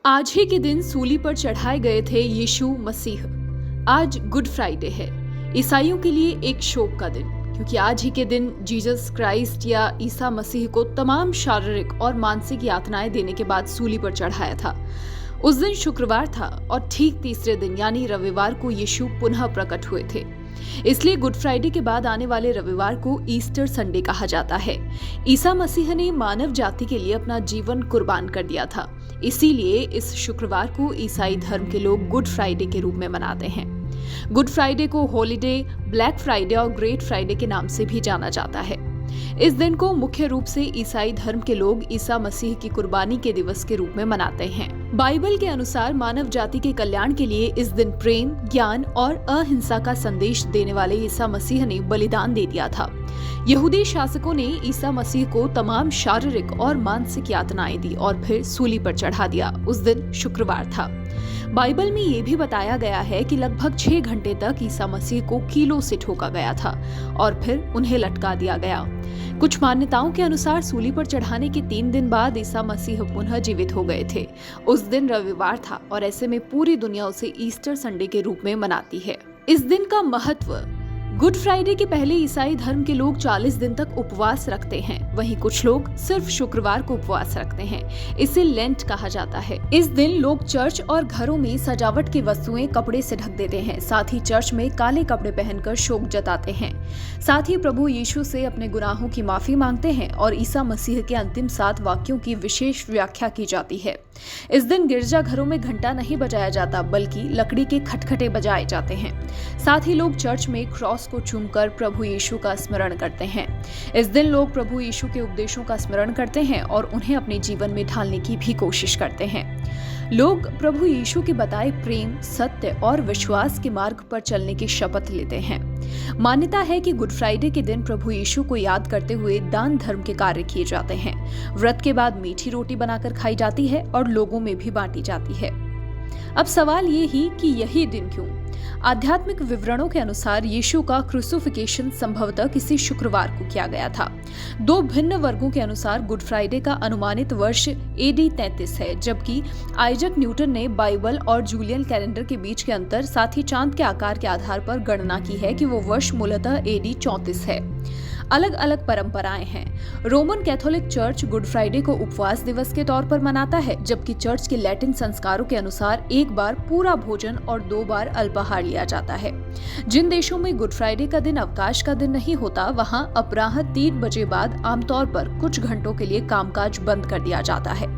आज ही के दिन सूली पर चढ़ाए गए थे यीशु मसीह। आज गुड फ्राइडे है, ईसाइयों के लिए एक शोक का दिन, क्योंकि आज ही के दिन जीसस क्राइस्ट या ईसा मसीह को तमाम शारीरिक और मानसिक यातनाएं देने के बाद सूली पर चढ़ाया था। उस दिन शुक्रवार था और ठीक तीसरे दिन यानी रविवार को यीशु पुनः प्रकट हुए थे। इसलिए गुड फ्राइडे के बाद आने वाले रविवार को ईस्टर संडे कहा जाता है। ईसा मसीह ने मानव जाति के लिए अपना जीवन कुर्बान कर दिया था, इसीलिए इस शुक्रवार को ईसाई धर्म के लोग गुड फ्राइडे के रूप में मनाते हैं। गुड फ्राइडे को हॉलिडे, ब्लैक फ्राइडे और ग्रेट फ्राइडे के नाम से भी जाना जाता है। इस दिन को मुख्य रूप से ईसाई धर्म के लोग ईसा मसीह की कुर्बानी के दिवस के रूप में मनाते हैं। बाइबल के अनुसार मानव जाति के कल्याण के लिए इस दिन प्रेम, ज्ञान और अहिंसा का संदेश देने वाले ईसा मसीह ने बलिदान दे दिया था। यहूदी शासकों ने ईसा मसीह को तमाम शारीरिक और मानसिक यातनाएं दी और फिर सूली पर चढ़ा दिया। उस दिन शुक्रवार था। बाइबल में ये भी बताया गया है कि लगभग 6 घंटे तक ईसा मसीह को कीलों से ठोका गया था और फिर उन्हें लटका दिया गया। कुछ मान्यताओं के अनुसार सूली पर चढ़ाने के 3 दिन बाद ईसा मसीह पुनः जीवित हो गए थे। उस दिन रविवार था और ऐसे में पूरी दुनिया उसे ईस्टर संडे के रूप में मनाती है। इस दिन का महत्व: गुड फ्राइडे के पहले ईसाई धर्म के लोग 40 दिन तक उपवास रखते हैं, वहीं कुछ लोग सिर्फ शुक्रवार को उपवास रखते हैं। इसे लेंट कहा जाता है। इस दिन लोग चर्च और घरों में सजावट की वस्तुएं कपड़े से ढक देते हैं। साथ ही चर्च में काले कपड़े पहनकर शोक जताते हैं। साथ ही प्रभु यीशु से अपने गुनाहों की माफी मांगते हैं और ईसा मसीह के अंतिम 7 वाक्यों की विशेष व्याख्या की जाती है। इस दिन गिरजा घरों में घंटा नहीं बजाया जाता, बल्कि लकड़ी के खटखटे बजाए जाते हैं। साथ ही लोग चर्च में क्रॉस को चूमकर प्रभु यीशु का स्मरण करते हैं। इस दिन लोग प्रभु यीशु के उपदेशों का स्मरण करते हैं और उन्हें अपने जीवन में ढालने की भी कोशिश करते हैं। लोग प्रभु यीशु के बताए प्रेम, सत्य और विश्वास के मार्ग पर चलने की शपथ लेते हैं। मान्यता है कि गुड फ्राइडे के दिन प्रभु यीशु को याद करते हुए दान धर्म के कार्य किए जाते हैं। व्रत के बाद मीठी रोटी बनाकर खाई जाती है और लोगों में भी बांटी जाती है। अब सवाल ये ही कि यही दिन क्यों? आध्यात्मिक विवरणों के अनुसार यीशु का क्रूसिफिकेशन संभवतः किसी शुक्रवार को किया गया था। 2 भिन्न वर्गों के अनुसार गुड फ्राइडे का अनुमानित वर्ष AD 33 है, जबकि आइजक न्यूटन ने बाइबल और जूलियन कैलेंडर के बीच के अंतर, साथ ही चांद के आकार के आधार पर गणना की है कि वो वर्ष मूलतः AD 34 है। अलग अलग परंपराएं हैं। Roman Catholic church good Friday को उपवास दिवस के तौर पर मनाता है, जबकि चर्च के लैटिन संस्कारों के अनुसार 1 बार पूरा भोजन और 2 बार अल्पाहार लिया जाता है। जिन देशों में गुड फ्राइडे का दिन अवकाश का दिन नहीं होता, वहां अपराह 3 बजे बाद आमतौर पर कुछ घंटों के लिए कामकाज बंद कर दिया जाता है।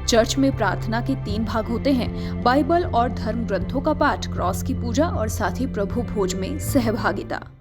चर्च में प्रार्थना के 3 भाग होते हैं: बाइबल और धर्म ग्रंथों का पाठ, क्रॉस की पूजा और साथ ही प्रभु भोज में सहभागिता।